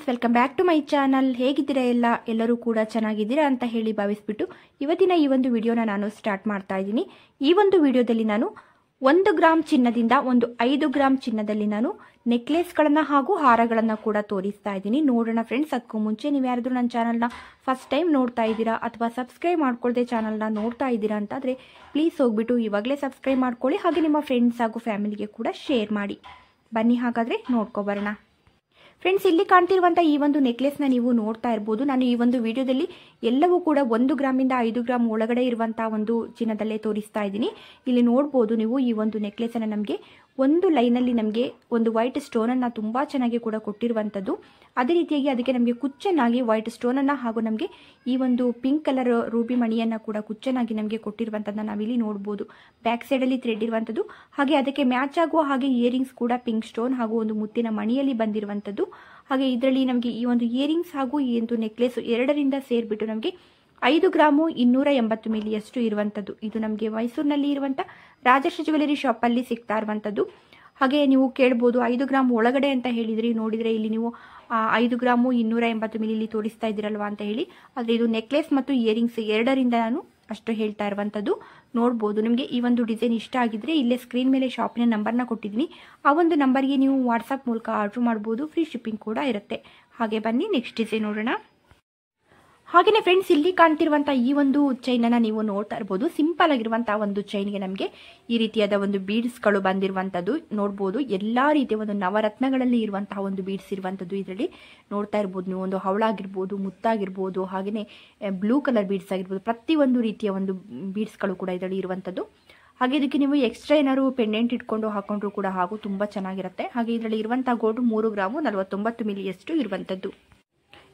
Welcome back to my channel. ಹೇಗಿದ್ದೀರಾ ಎಲ್ಲರೂ ಕೂಡ ಚೆನ್ನಾಗಿದ್ದೀರಾ ಅಂತ ಹೇಳಿ ಭಾವಿಸ್ಬಿಟ್ಟು ಇವತ್ತಿನ ಈ ಒಂದು ವಿಡಿಯೋನ ನಾನು ಸ್ಟಾರ್ಟ್ ಮಾಡ್ತಾ ಇದ್ದೀನಿ. ಈ ಒಂದು ವಿಡಿಯೋದಲ್ಲಿ ನಾನು 1 ಗ್ರಾಮ್ ಚಿನ್ನದಿಂದ 5 ಗ್ರಾಮ್ ಚಿನ್ನದಲ್ಲಿ ನಾನು ನೆಕ್ಲೆಸ್ಗಳನ್ನು ಹಾಗೂ ಹಾರಗಳನ್ನು ಕೂಡ ತೋರಿಸ್ತಾ ಇದ್ದೀನಿ. ನೋಡೋಣ ಫ್ರೆಂಡ್ಸ್, ಅದಕ್ಕೂ ಮುಂಚೆ ನೀವು ಯಾರಾದರೂ ನನ್ನ ಚಾನಲ್ನ ಫಸ್ಟ್ ಟೈಮ್ ನೋಡ್ತಾ ಇದ್ದೀರಾ ಅಥವಾ ಸಬ್ಸ್ಕ್ರೈಬ್ ಮಾಡ್ಕೊಳ್ದೆ ಚಾನಲ್ನ ನೋಡ್ತಾ ಇದ್ದೀರಾ ಅಂತಾದರೆ ಪ್ಲೀಸ್ ಹೋಗ್ಬಿಟ್ಟು ಇವಾಗಲೇ ಸಬ್ಸ್ಕ್ರೈಬ್ ಮಾಡ್ಕೊಳ್ಳಿ, ಹಾಗೆ ನಿಮ್ಮ ಫ್ರೆಂಡ್ಸ್ ಹಾಗೂ ಫ್ಯಾಮಿಲಿಗೆ ಕೂಡ ಶೇರ್ ಮಾಡಿ. ಬನ್ನಿ ಹಾಗಾದರೆ ನೋಡ್ಕೊಬರೋಣ. ಫ್ರೆಂಡ್ಸ್, ಇಲ್ಲಿ ಕಾಣ್ತಿರುವಂಥ ಈ ಒಂದು ನೆಕ್ಲೆಸ್ನ ನೀವು ನೋಡ್ತಾ ಇರ್ಬೋದು. ನಾನು ಈ ಒಂದು ವಿಡಿಯೋದಲ್ಲಿ ಎಲ್ಲವೂ ಕೂಡ 1 ಗ್ರಾಮಿಂದ 5 ಗ್ರಾಮ್ ಒಳಗಡೆ ಇರುವಂಥ ಒಂದು ಚಿನ್ನದಲ್ಲೇ ತೋರಿಸ್ತಾ ಇದ್ದೀನಿ. ಇಲ್ಲಿ ನೋಡ್ಬೋದು ನೀವು ಈ ಒಂದು ನೆಕ್ಲೆಸನ್ನು ನಮಗೆ ಒಂದು ಲೈನಲ್ಲಿ ನಮಗೆ ಒಂದು ವೈಟ್ ಸ್ಟೋನನ್ನು ತುಂಬ ಚೆನ್ನಾಗಿ ಕೂಡ ಕೊಟ್ಟಿರುವಂಥದ್ದು. ಅದೇ ರೀತಿಯಾಗಿ ಅದಕ್ಕೆ ನಮಗೆ ಕುಚ್ಚನ್ನಾಗಿ ವೈಟ್ ಸ್ಟೋನನ್ನು ಹಾಗೂ ನಮಗೆ ಈ ಒಂದು ಪಿಂಕ್ ಕಲರ್ ರೂಬಿ ಮಣಿಯನ್ನು ಕೂಡ ಕುಚ್ಚನ್ನಾಗಿ ನಮಗೆ ಕೊಟ್ಟಿರುವಂಥದ್ದನ್ನ ನಾವಿಲ್ಲಿ ನೋಡ್ಬೋದು. ಬ್ಯಾಕ್ ಸೈಡಲ್ಲಿ ಥ್ರೆಡ್ ಇರುವಂಥದ್ದು, ಹಾಗೆ ಅದಕ್ಕೆ ಮ್ಯಾಚ್ ಆಗುವ ಹಾಗೆ ಇಯರಿಂಗ್ಸ್ ಕೂಡ ಪಿಂಕ್ ಸ್ಟೋನ್ ಹಾಗೂ ಒಂದು ಮುತ್ತಿನ ಮಣಿಯಲ್ಲಿ ಬಂದಿರುವಂಥದ್ದು. ಹಾಗೆ ಇದರಲ್ಲಿ ನಮಗೆ ಈ ಒಂದು ಇಯರಿಂಗ್ಸ್ ಹಾಗೂ ಈ ಒಂದು ನೆಕ್ಲೆಸ್ ಎರಡರಿಂದ ಸೇರಿಬಿಟ್ಟು ನಮಗೆ 5 ಗ್ರಾಮು 280 ಮಿಲಿಯಷ್ಟು ಇರುವಂಥದ್ದು. ಇದು ನಮಗೆ ಮೈಸೂರಿನಲ್ಲಿ ಇರುವಂಥ ರಾಜಶ್ರೀ ಜ್ಯುವೆಲರಿ ಶಾಪಲ್ಲಿ ಸಿಗ್ತಾ ಇರುವಂಥದ್ದು. ಹಾಗೆ ನೀವು ಕೇಳ್ಬೋದು 5 ಗ್ರಾಮ್ ಒಳಗಡೆ ಅಂತ ಹೇಳಿದ್ರಿ, ನೋಡಿದರೆ ಇಲ್ಲಿ ನೀವು 5 ಗ್ರಾಮು 280 ಮಿಲಿ ತೋರಿಸ್ತಾ ಇದ್ದೀರಲ್ವಾ ಅಂತ ಹೇಳಿ. ಆದರೆ ಇದು ನೆಕ್ಲೆಸ್ ಮತ್ತು ಇಯರಿಂಗ್ಸ್ ಎರಡರಿಂದ ನಾನು ಅಷ್ಟು ಹೇಳ್ತಾ ಇರುವಂಥದ್ದು. ನೋಡ್ಬೋದು, ನಿಮಗೆ ಈ ಒಂದು ಡಿಸೈನ್ ಇಷ್ಟ ಆಗಿದ್ರೆ ಇಲ್ಲೇ ಸ್ಕ್ರೀನ್ ಮೇಲೆ ಶಾಪಿನ ನಂಬರ್ನ ಕೊಟ್ಟಿದ್ದೀನಿ. ಆ ಒಂದು ನಂಬರ್ಗೆ ನೀವು ವಾಟ್ಸಪ್ ಮೂಲಕ ಆರ್ಡರ್ ಮಾಡ್ಬೋದು, ಫ್ರೀ ಶಿಪ್ಪಿಂಗ್ ಕೂಡ ಇರುತ್ತೆ. ಹಾಗೆ ಬನ್ನಿ ನೆಕ್ಸ್ಟ್ ಡಿಸೈನ್ ನೋಡೋಣ. ಹಾಗೆಯೇ ಫ್ರೆಂಡ್ಸ್, ಇಲ್ಲಿ ಕಾಣ್ತಿರುವಂಥ ಈ ಒಂದು ಚೈನನ್ನು ನೀವು ನೋಡ್ತಾ ಇರ್ಬೋದು. ಸಿಂಪಲ್ ಆಗಿರುವಂಥ ಒಂದು ಚೈನ್ಗೆ ನಮಗೆ ಈ ರೀತಿಯಾದ ಒಂದು ಬೀಡ್ಸ್ಗಳು ಬಂದಿರುವಂಥದ್ದು ನೋಡ್ಬೋದು. ಎಲ್ಲ ರೀತಿಯ ಒಂದು ನವರತ್ನಗಳಲ್ಲಿ ಇರುವಂತಹ ಒಂದು ಬೀಡ್ಸ್ ಇರುವಂಥದ್ದು ಇದರಲ್ಲಿ ನೋಡ್ತಾ ಇರ್ಬೋದು ನೀವು. ಒಂದು ಹವಳಾಗಿರ್ಬೋದು, ಮುತ್ತಾಗಿರ್ಬೋದು, ಹಾಗೆಯೇ ಬ್ಲೂ ಕಲರ್ ಬೀಡ್ಸ್ ಆಗಿರ್ಬೋದು, ಪ್ರತಿಯೊಂದು ರೀತಿಯ ಒಂದು ಬೀಡ್ಸ್ಗಳು ಕೂಡ ಇದರಲ್ಲಿ ಇರುವಂಥದ್ದು. ಹಾಗೆ ಇದಕ್ಕೆ ನೀವು ಎಕ್ಸ್ಟ್ರಾ ಏನಾದ್ರು ಪೆಂಡೆಂಟ್ ಇಟ್ಕೊಂಡು ಹಾಕೊಂಡ್ರು ಕೂಡ ಹಾಗೂ ತುಂಬ ಚೆನ್ನಾಗಿರುತ್ತೆ. ಹಾಗೆ ಇದರಲ್ಲಿ ಇರುವಂಥ ಗೋಲ್ಡ್ 3 ಗ್ರಾಮು 49 ಮಿಲಿಯಷ್ಟು ಇರುವಂಥದ್ದು.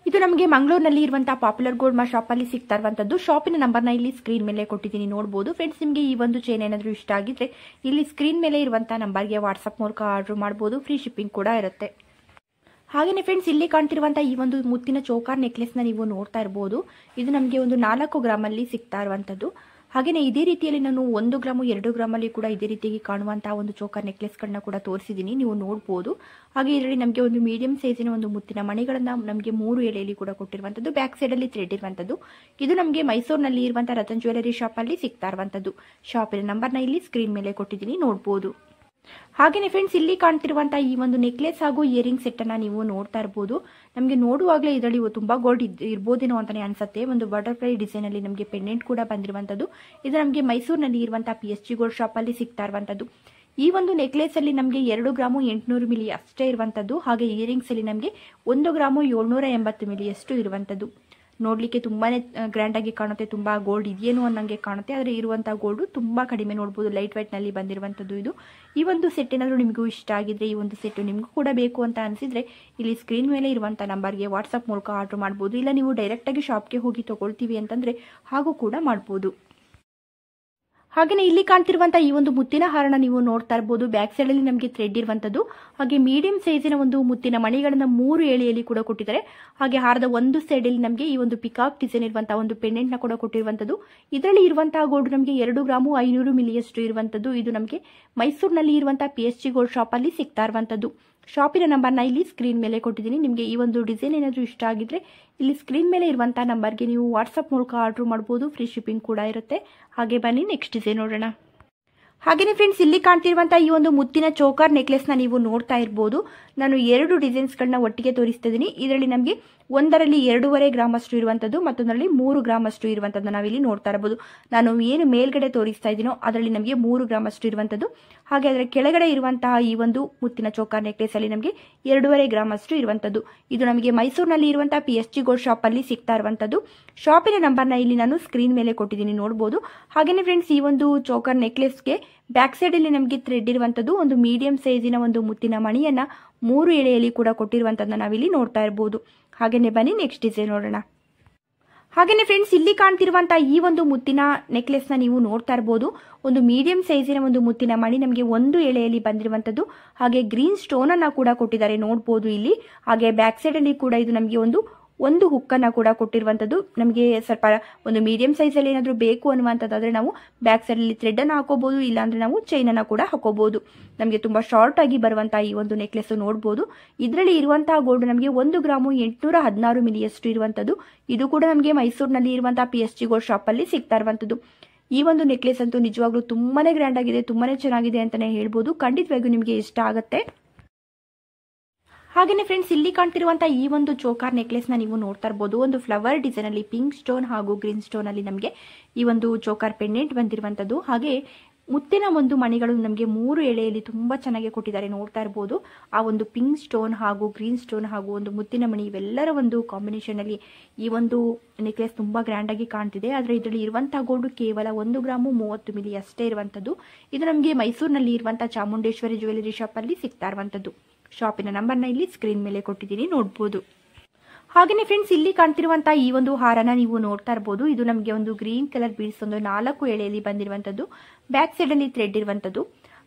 ಇದು ನಮಗೆ ಮಂಗಳೂರಿನಲ್ಲಿ ಇರುವಂತಹ ಪಾಪ್ಯುಲರ್ ಗೋಲ್ಡ್ ಶಾಪಲ್ಲಿ ಸಿಗ್ತಾ ಇರುವಂಥದ್ದು. ಶಾಪಿನ ನಂಬರ್ನ ಇಲ್ಲಿ ಸ್ಕ್ರೀನ್ ಮೇಲೆ ಕೊಟ್ಟಿದ್ದೀನಿ, ನೋಡ್ಬೋದು. ಫ್ರೆಂಡ್ಸ್, ನಿಮಗೆ ಈ ಒಂದು ಚೈನ್ ಏನಾದರೂ ಇಷ್ಟ ಆಗಿದ್ರೆ ಇಲ್ಲಿ ಸ್ಕ್ರೀನ್ ಮೇಲೆ ಇರುವಂಥ ನಂಬರ್ಗೆ ವಾಟ್ಸಪ್ ಮೂಲಕ ಆರ್ಡರ್ ಮಾಡ್ಬೋದು, ಫ್ರೀ ಶಿಪ್ಪಿಂಗ್ ಕೂಡ ಇರುತ್ತೆ. ಹಾಗೆಯೇ ಫ್ರೆಂಡ್ಸ್, ಇಲ್ಲಿ ಕಾಣ್ತಿರುವಂಥ ಈ ಒಂದು ಮುತ್ತಿನ ಚೋಕಾರ್ ನೆಕ್ಲೆಸ್ನ ನೀವು ನೋಡ್ತಾ ಇರ್ಬೋದು. ಇದು ನಮಗೆ ಒಂದು 4 ಗ್ರಾಮಲ್ಲಿ ಸಿಗ್ತಾ ಇರುವಂಥದ್ದು. ಹಾಗೆಯೇ ಇದೇ ರೀತಿಯಲ್ಲಿ ನಾನು 1 ಗ್ರಾಮು 2 ಗ್ರಾಮಲ್ಲಿ ಕೂಡ ಇದೇ ರೀತಿಯಾಗಿ ಕಾಣುವಂತಹ ಒಂದು ಚೋಕರ್ ನೆಕ್ಲೆಸ್ಗಳನ್ನ ಕೂಡ ತೋರಿಸಿದ್ದೀನಿ, ನೀವು ನೋಡ್ಬೋದು. ಹಾಗೆ ಇದರಲ್ಲಿ ನಮಗೆ ಒಂದು ಮೀಡಿಯಂ ಸೈಜಿನ ಒಂದು ಮುತ್ತಿನ ಮಣಿಗಳನ್ನು ನಮಗೆ 3 ಎಳೆಯಲ್ಲಿ ಕೂಡ ಕೊಟ್ಟಿರುವಂಥದ್ದು. ಬ್ಯಾಕ್ ಸೈಡಲ್ಲಿ ಥ್ರೆಡ್ ಇರುವಂಥದ್ದು. ಇದು ನಮಗೆ ಮೈಸೂರಿನಲ್ಲಿ ಇರುವಂಥ ರತನ್ ಜ್ಯುವೆಲರಿ ಶಾಪಲ್ಲಿ ಸಿಗ್ತಾ ಇರುವಂಥದ್ದು. ಶಾಪಿನ ನಂಬರ್ನ ಇಲ್ಲಿ ಸ್ಕ್ರೀನ್ ಮೇಲೆ ಕೊಟ್ಟಿದ್ದೀನಿ, ನೋಡ್ಬೋದು. ಹಾಗೆಯೇ ಫ್ರೆಂಡ್ಸ್, ಇಲ್ಲಿ ಕಾಣ್ತಿರುವಂಥ ಈ ಒಂದು ನೆಕ್ಲೆಸ್ ಹಾಗೂ ಇಯರಿಂಗ್ ಸೆಟ್ಟನ್ನು ನೀವು ನೋಡ್ತಾ ಇರ್ಬೋದು. ನಮಗೆ ನೋಡುವಾಗಲೇ ಇದರಲ್ಲಿ ತುಂಬ ಗೋಲ್ಡ್ ಇರ್ಬೋದೇನೋ ಅಂತಲೇ ಅನಿಸುತ್ತೆ. ಒಂದು ಬಟರ್ಫ್ಲೈ ಡಿಸೈನಲ್ಲಿ ನಮಗೆ ಪೆಂಡೆಂಟ್ ಕೂಡ ಬಂದಿರುವಂಥದ್ದು. ಇದು ನಮಗೆ ಮೈಸೂರಿನಲ್ಲಿ ಇರುವಂಥ PSG ಗೋಲ್ಡ್ ಶಾಪಲ್ಲಿ ಸಿಗ್ತಾ ಇರುವಂಥದ್ದು. ಈ ಒಂದು ನೆಕ್ಲೆಸಲ್ಲಿ ನಮಗೆ 2 ಗ್ರಾಮು 800 ಮಿಲಿ ಅಷ್ಟೇ ಇರುವಂಥದ್ದು. ಹಾಗೆ ಇಯರಿಂಗ್ಸಲ್ಲಿ ನಮಗೆ 1 ಗ್ರಾಮು 780 ಮಿಲಿಯಷ್ಟು ಇರುವಂಥದ್ದು. ನೋಡಲಿಕ್ಕೆ ತುಂಬಾ ಗ್ರ್ಯಾಂಡಾಗಿ ಕಾಣುತ್ತೆ, ತುಂಬ ಗೋಲ್ಡ್ ಇದೆಯೇನೋ ಅನ್ನಂಗೆ ಕಾಣುತ್ತೆ. ಆದರೆ ಇರುವಂಥ ಗೋಲ್ಡು ತುಂಬ ಕಡಿಮೆ, ನೋಡ್ಬೋದು. ಲೈಟ್ ವೆಯ್ಟ್ನಲ್ಲಿ ಬಂದಿರುವಂಥದ್ದು ಇದು. ಈ ಒಂದು ಸೆಟ್ ಏನಾದರೂ ನಿಮಗೂ ಇಷ್ಟ ಆಗಿದ್ರೆ, ಈ ಒಂದು ಸೆಟ್ಟು ನಿಮಗೂ ಕೂಡ ಬೇಕು ಅಂತ ಅನಿಸಿದರೆ ಇಲ್ಲಿ ಸ್ಕ್ರೀನ್ ಮೇಲೆ ಇರುವಂಥ ನಂಬರ್ಗೆ ವಾಟ್ಸಪ್ ಮೂಲಕ ಆರ್ಡರ್ ಮಾಡ್ಬೋದು. ಇಲ್ಲ ನೀವು ಡೈರೆಕ್ಟಾಗಿ ಶಾಪ್ಗೆ ಹೋಗಿ ತೊಗೊಳ್ತೀವಿ ಅಂತಂದರೆ ಹಾಗೂ ಕೂಡ ಮಾಡ್ಬೋದು. ಹಾಗೆಯೇ ಇಲ್ಲಿ ಕಾಣ್ತಿರುವಂಥ ಈ ಒಂದು ಮುತ್ತಿನ ಹಾರನ ನೀವು ನೋಡ್ತಾ ಇರ್ಬೋದು. ಬ್ಯಾಕ್ ಸೈಡಲ್ಲಿ ನಮಗೆ ಥ್ರೆಡ್ ಇರುವಂಥದ್ದು. ಹಾಗೆ ಮೀಡಿಯಂ ಸೈಜಿನ ಒಂದು ಮುತ್ತಿನ ಮಣಿಗಳನ್ನು 3 ಎಳೆಯಲ್ಲಿ ಕೂಡ ಕೊಟ್ಟಿದ್ದಾರೆ. ಹಾಗೆ ಹಾರದ ಒಂದು ಸೈಡಲ್ಲಿ ನಮಗೆ ಈ ಒಂದು ಪಿಕಾಕ್ ಡಿಸೈನ್ ಇರುವಂತಹ ಒಂದು ಪೆಂಡೆಂಟ್ನ ಕೂಡ ಕೊಟ್ಟಿರುವಂಥದ್ದು. ಇದರಲ್ಲಿ ಇರುವಂತಹ ಗೋಲ್ಡ್ ನಮಗೆ 2 ಗ್ರಾಮು 500 ಮಿಲಿಯಷ್ಟು ಇರುವಂಥದ್ದು. ಇದು ನಮಗೆ ಮೈಸೂರಿನಲ್ಲಿ ಇರುವಂತಹ PSG ಗೋಲ್ಡ್ ಶಾಪಲ್ಲಿ ಸಿಗ್ತಾ ಇರುವಂಥದ್ದು. ಶಾಪಿನ ನಂಬರ್ನ ಇಲ್ಲಿ ಸ್ಕ್ರೀನ್ ಮೇಲೆ ಕೊಟ್ಟಿದ್ದೀನಿ. ನಿಮಗೆ ಈ ಒಂದು ಡಿಸೈನ್ ಏನಾದರೂ ಇಷ್ಟ ಆಗಿದ್ರೆ ಇಲ್ಲಿ ಸ್ಕ್ರೀನ್ ಮೇಲೆ ಇರುವಂಥ ನಂಬರ್ಗೆ ನೀವು ವಾಟ್ಸಪ್ ಮೂಲಕ ಆರ್ಡರ್ ಮಾಡ್ಬೋದು, ಫ್ರೀ ಶಿಪ್ಪಿಂಗ್ ಕೂಡ ಇರುತ್ತೆ. ಹಾಗೆ ಬನ್ನಿ ನೆಕ್ಸ್ಟ್ ಡಿಸೈನ್ ನೋಡೋಣ. ಹಾಗೆಯೇ ಫ್ರೆಂಡ್ಸ್, ಇಲ್ಲಿ ಕಾಣ್ತಿರುವಂಥ ಈ ಒಂದು ಮುತ್ತಿನ ಚೋಕರ್ ನೆಕ್ಲೆಸ್ನ ನೀವು ನೋಡ್ತಾ ಇರ್ಬೋದು. ನಾನು 2 ಡಿಸೈನ್ಸ್ಗಳನ್ನ ಒಟ್ಟಿಗೆ ತೋರಿಸ್ತಾ ಇದ್ದೀನಿ. ಇದರಲ್ಲಿ ನಮಗೆ ಒಂದರಲ್ಲಿ 2.5 ಗ್ರಾಮಷ್ಟು ಇರುವಂಥದ್ದು, ಮತ್ತೊಂದರಲ್ಲಿ 3 ಗ್ರಾಮಷ್ಟು ಇರುವಂಥದ್ದು ನಾವಿಲ್ಲಿ ನೋಡ್ತಾ ಇರಬಹುದು. ನಾನು ಏನು ಮೇಲ್ಗಡೆ ತೋರಿಸ್ತಾ ಇದ್ದೀನೋ ಅದರಲ್ಲಿ ನಮಗೆ 3 ಗ್ರಾಮಷ್ಟು ಇರುವಂಥದ್ದು. ಹಾಗೆ ಅದರ ಕೆಳಗಡೆ ಇರುವಂತಹ ಈ ಒಂದು ಮುತ್ತಿನ ಚೋಕರ್ ನೆಕ್ಲೆಸ್ ಅಲ್ಲಿ ನಮಗೆ 2.5 ಗ್ರಾಮಷ್ಟು ಇರುವಂಥದ್ದು. ಇದು ನಮಗೆ ಮೈಸೂರಿನಲ್ಲಿ ಇರುವಂತಹ PSG ಗೋಲ್ಡ್ ಶಾಪಲ್ಲಿ ಸಿಗ್ತಾ ಇರುವಂಥದ್ದು. ಶಾಪಿನ ನಂಬರ್ನ ಇಲ್ಲಿ ನಾನು ಸ್ಕ್ರೀನ್ ಮೇಲೆ ಕೊಟ್ಟಿದ್ದೀನಿ, ನೋಡ್ಬೋದು. ಹಾಗೆಯೇ ಫ್ರೆಂಡ್ಸ್, ಈ ಒಂದು ಚೋಕರ್ ನೆಕ್ಲೆಸ್ಗೆ ಬ್ಯಾಕ್ ಸೈಡಲ್ಲಿ ನಮಗೆ ಥ್ರೆಡ್ ಇರುವಂಥದ್ದು. ಒಂದು ಮೀಡಿಯಂ ಸೈಜಿನ ಒಂದು ಮುತ್ತಿನ ಮಣಿಯನ್ನ 3 ಎಳೆಯಲ್ಲಿ ಕೂಡ ಕೊಟ್ಟಿರುವಂಥದ್ದನ್ನ ನಾವಿಲ್ಲಿ ನೋಡ್ತಾ ಇರಬಹುದು. ಹಾಗೆಯೇ ಬನ್ನಿ ನೆಕ್ಸ್ಟ್ ಡಿಸೈನ್ ನೋಡೋಣ. ಹಾಗೆಯೇ ಫ್ರೆಂಡ್ಸ್, ಇಲ್ಲಿ ಕಾಣ್ತಿರುವಂಥ ಈ ಒಂದು ಮುತ್ತಿನ ನೆಕ್ಲೆಸ್ನ ನೀವು ನೋಡ್ತಾ ಇರಬಹುದು. ಒಂದು ಮೀಡಿಯಂ ಸೈಜಿನ ಒಂದು ಮುತ್ತಿನ ಮಣಿ ನಮಗೆ 1 ಎಳೆಯಲ್ಲಿ ಬಂದಿರುವಂಥದ್ದು. ಹಾಗೆ ಗ್ರೀನ್ ಸ್ಟೋನ್ ಅನ್ನ ಕೂಡ ಕೊಟ್ಟಿದ್ದಾರೆ, ನೋಡ್ಬೋದು ಇಲ್ಲಿ. ಹಾಗೆ ಬ್ಯಾಕ್ ಸೈಡ್ ಅಲ್ಲಿ ಕೂಡ ಇದು ನಮಗೆ ಒಂದು ಒಂದು ಹುಕ್ಕನ್ನು ಕೂಡ ಕೊಟ್ಟಿರುವಂಥದ್ದು. ನಮಗೆ ಸ್ವಲ್ಪ ಒಂದು ಮೀಡಿಯಂ ಸೈಜಲ್ಲಿ ಏನಾದರೂ ಬೇಕು ಅನ್ನುವಂಥದ್ದಾದರೆ ನಾವು ಬ್ಯಾಕ್ ಸೈಡಲ್ಲಿ ಥ್ರೆಡನ್ನು ಹಾಕೋಬಹುದು, ಇಲ್ಲಾಂದರೆ ನಾವು ಚೈನನ್ನು ಕೂಡ ಹಾಕೋಬಹುದು. ನಮಗೆ ತುಂಬ ಶಾರ್ಟ್ ಆಗಿ ಬರುವಂತಹ ಈ ಒಂದು ನೆಕ್ಲೆಸ್ ನೋಡ್ಬೋದು. ಇದರಲ್ಲಿ ಇರುವಂತಹ ಗೋಲ್ಡ್ ನಮಗೆ 1 ಗ್ರಾಮು 816 ಮಿಲಿಯಷ್ಟು ಇರುವಂಥದ್ದು. ಇದು ಕೂಡ ನಮಗೆ ಮೈಸೂರಿನಲ್ಲಿ ಇರುವಂತಹ PSG ಗೋಲ್ಡ್ ಶಾಪಲ್ಲಿ ಸಿಗ್ತಾ ಇರುವಂಥದ್ದು. ಈ ಒಂದು ನೆಕ್ಲೆಸ್ ಅಂತೂ ನಿಜವಾಗ್ಲೂ ತುಂಬಾನೇ ಗ್ರ್ಯಾಂಡ್ ಆಗಿದೆ, ತುಂಬಾನೇ ಚೆನ್ನಾಗಿದೆ ಅಂತಾನೆ ಹೇಳ್ಬೋದು. ಖಂಡಿತವಾಗಿಯೂ ನಿಮಗೆ ಇಷ್ಟ ಆಗುತ್ತೆ. ಹಾಗೇನೆ ಫ್ರೆಂಡ್ಸ್, ಇಲ್ಲಿ ಕಾಣ್ತಿರುವಂತಹ ಈ ಒಂದು ಚೋಕಾರ್ ನೆಕ್ಲೆಸ್ ನ ನೀವು ನೋಡ್ತಾ ಇರಬಹುದು. ಒಂದು ಫ್ಲವರ್ ಡಿಸೈನ್ ಅಲ್ಲಿ ಪಿಂಕ್ ಸ್ಟೋನ್ ಹಾಗೂ ಗ್ರೀನ್ ಸ್ಟೋನ್ ಅಲ್ಲಿ ನಮಗೆ ಈ ಒಂದು ಚೋಕಾರ್ ಪೆಂಡೆಂಟ್ ಬಂದಿರುವಂತದ್ದು. ಹಾಗೆ ಮುತ್ತಿನ ಒಂದು ಮಣಿಗಳು ನಮಗೆ 3 ಎಳೆಯಲ್ಲಿ ತುಂಬಾ ಚೆನ್ನಾಗಿ ಕೊಟ್ಟಿದ್ದಾರೆ, ನೋಡ್ತಾ ಇರಬಹುದು. ಆ ಒಂದು ಪಿಂಕ್ ಸ್ಟೋನ್ ಹಾಗೂ ಗ್ರೀನ್ ಸ್ಟೋನ್ ಹಾಗೂ ಒಂದು ಮುತ್ತಿನ ಮಣಿ ಇವೆಲ್ಲರ ಒಂದು ಕಾಂಬಿನೇಷನ್ ಅಲ್ಲಿ ಈ ಒಂದು ನೆಕ್ಲೆಸ್ ತುಂಬಾ ಗ್ರ್ಯಾಂಡ್ ಆಗಿ ಕಾಣ್ತಿದೆ. ಆದ್ರೆ ಇದರಲ್ಲಿ ಇರುವಂತಹ ಗೋಲ್ಡ್ ಕೇವಲ 1 ಗ್ರಾಮು 30 ಮಿಲಿ ಅಷ್ಟೇ ಇರುವಂತದ್ದು. ಇದು ನಮಗೆ ಮೈಸೂರಿನಲ್ಲಿ ಇರುವಂತಹ ಚಾಮುಂಡೇಶ್ವರಿ ಜ್ಯುವೆಲರಿ ಶಾಪ್ ಅಲ್ಲಿ ಸಿಗ್ತಾ ಇರುವಂತದ್ದು. ಶಾಪಿನ ನಂಬರ್ನ ಇಲ್ಲಿ ಸ್ಕ್ರೀನ್ ಮೇಲೆ ಕೊಟ್ಟಿದ್ದೀನಿ, ನೋಡಬಹುದು. ಹಾಗೇನೆ ಫ್ರೆಂಡ್ಸ್, ಇಲ್ಲಿ ಕಾಣ್ತಿರುವಂತಹ ಈ ಒಂದು ಹಾರನ ನೀವು ನೋಡ್ತಾ ಇರಬಹುದು. ಇದು ನಮಗೆ ಒಂದು ಗ್ರೀನ್ ಕಲರ್ ಬೀಡ್ಸ್ ಒಂದು 4 ಎಳೆಯಲ್ಲಿ ಬಂದಿರುವಂತದ್ದು. ಬ್ಯಾಕ್ ಸೈಡ್ ಅಲ್ಲಿ ಥ್ರೆಡ್ ಇರುವಂತದ್ದು.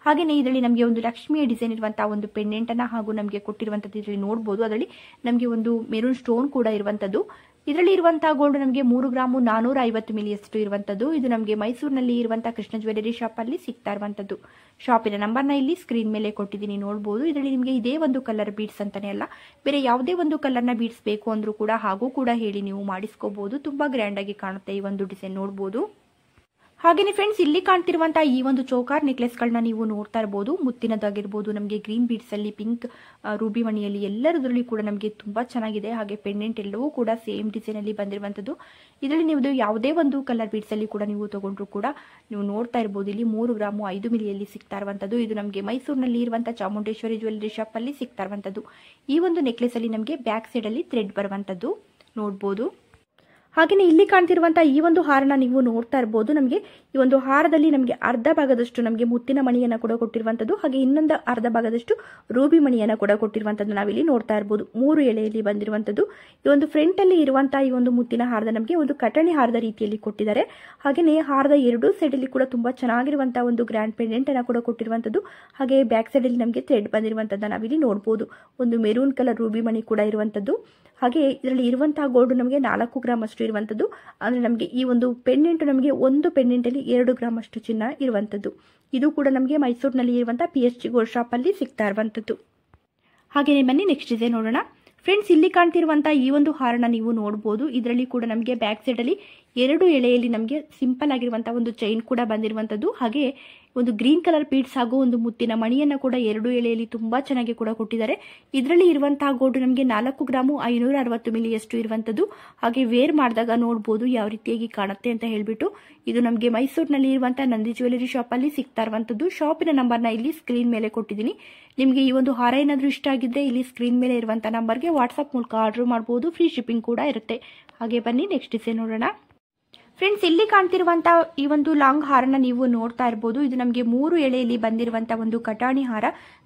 ಹಾಗೇನೆ ಇದರಲ್ಲಿ ನಮಗೆ ಒಂದು ಲಕ್ಷ್ಮಿಯ ಡಿಸೈನ್ ಇರುವಂತಹ ಒಂದು ಪೆಂಡೆಂಟ್ ಅನ್ನ ಹಾಗೂ ನಮಗೆ ಕೊಟ್ಟಿರುವಂತದ್ದು ಇದರಲ್ಲಿ ನೋಡಬಹುದು. ಅದರಲ್ಲಿ ನಮಗೆ ಒಂದು ಮೆರೂನ್ ಸ್ಟೋನ್ ಕೂಡ ಇರುವಂತದ್ದು. ಇದರಲ್ಲಿ ಇರುವಂತಹ ಗೋಲ್ಡ್ ನಮಗೆ 3 ಗ್ರಾಮು 450 ಮಿಲಿಯಷ್ಟು ಇರುವಂತದ್ದು. ಇದು ನಮಗೆ ಮೈಸೂರಿನಲ್ಲಿ ಇರುವಂತಹ ಕೃಷ್ಣ ಜ್ಯುವೆಲರಿ ಶಾಪ್ ಅಲ್ಲಿ ಸಿಗ್ತಾ ಇರುವಂತದ್ದು. ಶಾಪಿನ ನಂಬರ್ನ ಇಲ್ಲಿ ಸ್ಕ್ರೀನ್ ಮೇಲೆ ಕೊಟ್ಟಿದ್ದೀನಿ, ನೋಡಬಹುದು. ಇದರಲ್ಲಿ ನಿಮಗೆ ಇದೇ ಒಂದು ಕಲರ್ ಬೀಡ್ಸ್ ಅಂತಾನೆ ಅಲ್ಲ, ಬೇರೆ ಯಾವುದೇ ಒಂದು ಕಲರ್ನ ಬೀಡ್ಸ್ ಬೇಕು ಅಂದ್ರೂ ಕೂಡ ಹಾಗೂ ಕೂಡ ಹೇಳಿ ನೀವು ಮಾಡಿಸ್ಕೋಬಹುದು. ತುಂಬಾ ಗ್ರ್ಯಾಂಡ್ ಆಗಿ ಕಾಣುತ್ತೆ ಈ ಒಂದು ಡಿಸೈನ್, ನೋಡಬಹುದು. ಹಾಗೇನೆ ಫ್ರೆಂಡ್ಸ್, ಇಲ್ಲಿ ಕಾಣ್ತಿರುವಂತಹ ಈ ಒಂದು ಚೋಕಾರ್ ನೆಕ್ಲೆಸ್ ಗಳನ್ನ ನೀವು ನೋಡ್ತಾ ಇರಬಹುದು. ಮುತ್ತಿನದಾಗಿರ್ಬೋದು, ನಮಗೆ ಗ್ರೀನ್ ಬೀಡ್ಸ್ ಅಲ್ಲಿ, ಪಿಂಕ್ ರೂಬಿ ಮಣಿಯಲ್ಲಿ ಎಲ್ಲರದ್ರಲ್ಲಿ ಕೂಡ ನಮಗೆ ತುಂಬಾ ಚೆನ್ನಾಗಿದೆ. ಹಾಗೆ ಪೆಂಡೆಂಟ್ ಎಲ್ಲವೂ ಕೂಡ ಸೇಮ್ ಡಿಸೈನ್ ಅಲ್ಲಿ ಬಂದಿರುವಂತದ್ದು. ಇದರಲ್ಲಿ ನೀವು ಯಾವುದೇ ಒಂದು ಕಲರ್ ಬೀಡ್ಸ್ ಅಲ್ಲಿ ಕೂಡ ನೀವು ತಗೊಂಡ್ರು ಕೂಡ ನೀವು ನೋಡ್ತಾ ಇರಬಹುದು. ಇಲ್ಲಿ 3 ಗ್ರಾಮು 5 ಮಿಲಿಯಲ್ಲಿ ಸಿಗ್ತಾ ಇರುವಂತದ್ದು. ಇದು ನಮಗೆ ಮೈಸೂರಿನಲ್ಲಿ ಇರುವಂತಹ ಚಾಮುಂಡೇಶ್ವರಿ ಜ್ಯುವೆಲರಿ ಶಾಪ್ ಅಲ್ಲಿ ಸಿಗ್ತಾ ಇರುವಂತದ್ದು. ಈ ಒಂದು ನೆಕ್ಲೆಸ್ ಅಲ್ಲಿ ನಮಗೆ ಬ್ಯಾಕ್ ಸೈಡ್ ಅಲ್ಲಿ ಥ್ರೆಡ್ ಬರುವಂತದ್ದು ನೋಡಬಹುದು. ಹಾಗೆಯೇ ಇಲ್ಲಿ ಕಾಣ್ತಿರುವಂತಹ ಈ ಒಂದು ಹಾರನ ನೀವು ನೋಡ್ತಾ ಇರಬಹುದು. ನಮಗೆ ಈ ಒಂದು ಹಾರದಲ್ಲಿ ನಮಗೆ ಅರ್ಧ ಭಾಗದಷ್ಟು ನಮಗೆ ಮುತ್ತಿನ ಮಣಿಯನ್ನ ಕೂಡ ಕೊಟ್ಟಿರುವಂತದ್ದು. ಹಾಗೆ ಇನ್ನೊಂದು ಅರ್ಧ ಭಾಗದಷ್ಟು ರೂಬಿ ಮಣಿಯನ್ನ ಕೂಡ ಕೊಟ್ಟಿರುವಂತದ್ದು ನಾವಿಲ್ಲಿ ನೋಡ್ತಾ ಇರಬಹುದು. 3 ಎಳೆಯಲ್ಲಿ ಬಂದಿರುವಂತದ್ದು. ಈ ಒಂದು ಫ್ರಂಟ್ ಅಲ್ಲಿ ಇರುವಂತಹ ಈ ಒಂದು ಮುತ್ತಿನ ಹಾರದ ನಮಗೆ ಒಂದು ಕಟಣಿ ಹಾರದ ರೀತಿಯಲ್ಲಿ ಕೊಟ್ಟಿದ್ದಾರೆ. ಹಾಗೆಯೇ ಹಾರದ 2 ಸೈಡ್ ಅಲ್ಲಿ ಕೂಡ ತುಂಬಾ ಚೆನ್ನಾಗಿರುವಂತಹ ಒಂದು ಗ್ರ್ಯಾಂಡ್ ಪೆಂಡೆಂಟ್ ಅನ್ನ ಕೂಡ ಕೊಟ್ಟಿರುವಂತದ್ದು. ಹಾಗೆ ಬ್ಯಾಕ್ ಸೈಡ್ ಅಲ್ಲಿ ನಮಗೆ ಥ್ರೆಡ್ ಬಂದಿರುವಂತದ್ದನ್ನ ನಾವಿಲ್ಲಿ ನೋಡಬಹುದು. ಒಂದು ಮೆರೂನ್ ಕಲರ್ ರೂಬಿ ಮಣಿ ಕೂಡ ಇರುವಂತದ್ದು. ಹಾಗೆ ಇದರಲ್ಲಿ ಇರುವಂತಹ ಗೋಲ್ಡ್ ನಮಗೆ 4 ಗ್ರಾಮ್ ಅಷ್ಟು ಇರುವಂತದ್ದು. ಅಂದ್ರೆ ನಮಗೆ ಈ ಒಂದು ಪೆಂಡೆಂಟ್ ನಮಗೆ ಒಂದು ಪೆಂಡೆಂಟ್ ಅಲ್ಲಿ 2 ಗ್ರಾಮ್ ಅಷ್ಟು ಚಿನ್ನ ಇರುವಂತದ್ದು. ಇದು ಕೂಡ ನಮಗೆ ಮೈಸೂರಿನಲ್ಲಿ ಇರುವಂತಹ PSG ಗೋಲ್ಡ್ ಶಾಪ್ ಅಲ್ಲಿ ಸಿಗ್ತಾ ಇರುವಂತದ್ದು. ಹಾಗೆ ಬನ್ನಿ ನೆಕ್ಸ್ಟ್ ಡಿಸೈನ್ ನೋಡೋಣ. ಫ್ರೆಂಡ್ಸ್, ಇಲ್ಲಿ ಕಾಣ್ತಿರುವಂತಹ ಈ ಒಂದು ಹಾರನ ನೀವು ನೋಡಬಹುದು. ಇದರಲ್ಲಿ ಕೂಡ ನಮಗೆ ಬ್ಯಾಕ್ ಸೈಡ್ ಅಲ್ಲಿ 2 ಎಳೆಯಲ್ಲಿ ನಮಗೆ ಸಿಂಪಲ್ ಆಗಿರುವಂತಹ ಒಂದು ಚೈನ್ ಕೂಡ ಬಂದಿರುವಂತದ್ದು. ಹಾಗೆ ಒಂದು ಗ್ರೀನ್ ಕಲರ್ ಬೀಡ್ಸ್ ಹಾಗೂ ಒಂದು ಮುತ್ತಿನ ಮಣಿಯನ್ನ ಕೂಡ 2 ಎಳೆಯಲ್ಲಿ ತುಂಬಾ ಚೆನ್ನಾಗಿ ಕೂಡ ಕೊಟ್ಟಿದ್ದಾರೆ. ಇದರಲ್ಲಿ ಇರುವಂತಹ ಗೋಲ್ಡ್ ನಮಗೆ 4 ಗ್ರಾಮು 560 ಮಿಲಿಯಷ್ಟು ಇರುವಂತದ್ದು. ಹಾಗೆ ವೇರ್ ಮಾಡಿದಾಗ ನೋಡಬಹುದು ಯಾವ ರೀತಿಯಾಗಿ ಕಾಣುತ್ತೆ ಅಂತ ಹೇಳ್ಬಿಟ್ಟು. ಇದು ನಮಗೆ ಮೈಸೂರಿನಲ್ಲಿ ಇರುವಂತಹ ನಂದಿ ಜ್ಯುವೆಲರಿ ಶಾಪ್ ಅಲ್ಲಿ ಸಿಗ್ತಾ ಇರುವಂತದ್ದು. ಶಾಪಿನ ನಂಬರ್ನ ಇಲ್ಲಿ ಸ್ಕ್ರೀನ್ ಮೇಲೆ ಕೊಟ್ಟಿದ್ದೀನಿ. ನಿಮಗೆ ಈ ಒಂದು ಹಾರ ಏನಾದರೂ ಇಷ್ಟ ಆಗಿದ್ರೆ ಇಲ್ಲಿ ಸ್ಕ್ರೀನ್ ಮೇಲೆ ಇರುವಂತಹ ನಂಬರ್ಗೆ ವಾಟ್ಸ್ಆಪ್ ಮೂಲಕ ಆರ್ಡರ್ ಮಾಡಬಹುದು. ಫ್ರೀ ಶಿಪ್ಪಿಂಗ್ ಕೂಡ ಇರುತ್ತೆ. ಹಾಗೆ ಬನ್ನಿ ನೆಕ್ಸ್ಟ್ ಡಿಸೈನ್ ನೋಡೋಣ. ಫ್ರೆಂಡ್ಸ್, ಇಲ್ಲಿ ಕಾಣ್ತಿರುವಂತಹ ಈ ಒಂದು ಲಾಂಗ್ ಹಾರನ ನೀವು ನೋಡ್ತಾ ಇರಬಹುದು. ಇದು ನಮಗೆ 3 ಎಳೆಯಲ್ಲಿ ಬಂದಿರುವಂತಹ ಒಂದು ಕಟಾಣಿ ಹಾರ,